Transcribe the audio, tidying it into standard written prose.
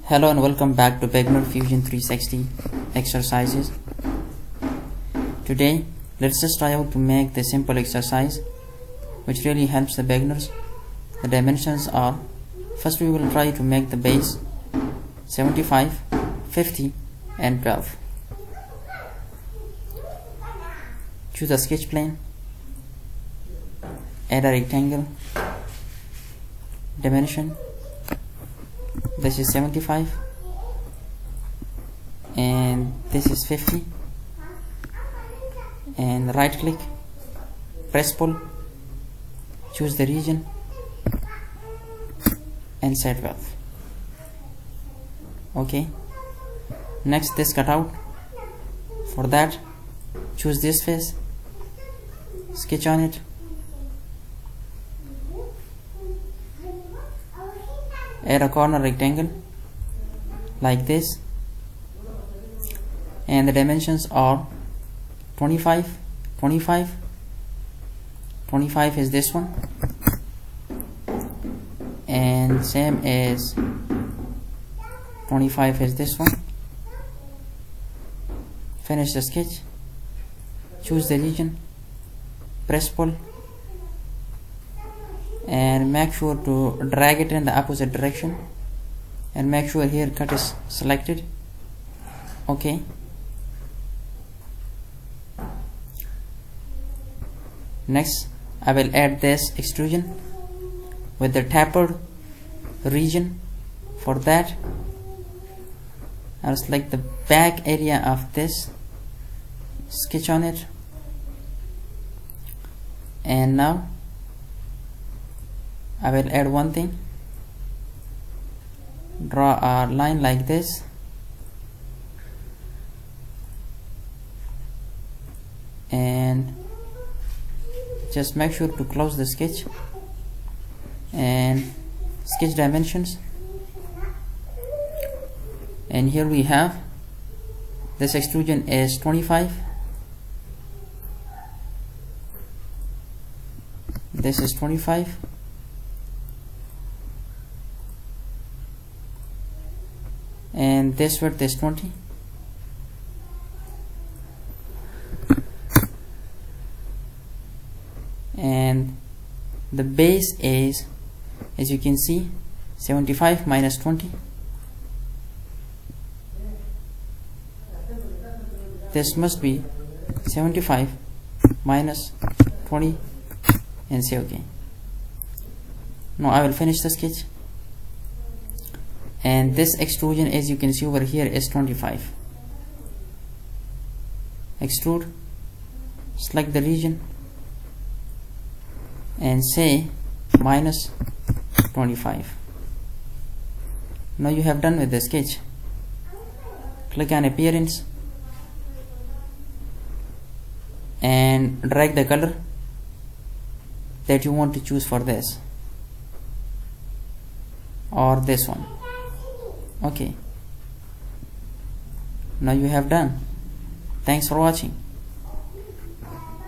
Hello and welcome back to Beginner Fusion 360 exercises. Today let's just try out to make the simple exercise which really helps the beginners. The dimensions are, first we will try to make the base 75, 50 and 12. Choose a sketch plane, add a rectangle, dimension, this is 75 and this is 50, and right click, press pull, choose the region and set 12. Okay, next this cutout. For that, choose this face, sketch on it, add a corner rectangle like this, and the dimensions are 25, 25, 25 is this one, and same as 25 is this one. Finish the sketch, choose the region, press pull, and make sure to drag it in the opposite direction and make sure here cut is selected. Okay, next I will add this extrusion with the tapered region. For that, I will select the back area of this, sketch on it, and now I will add one thing. Draw a line like this, and just make sure to close the sketch and sketch dimensions. And here we have this extrusion is 25, this is 25, and this width is 20, and the base is, as you can see, 75 minus 20. This must be 75 minus 20 and say OK. Now I will finish the sketch, and this extrusion, as you can see over here, is 25. Extrude, select the region and say minus 25. Now you have done with the sketch. Click on appearance and drag the color that you want to choose for this or this one. Okay, now you have done. Thanks for watching.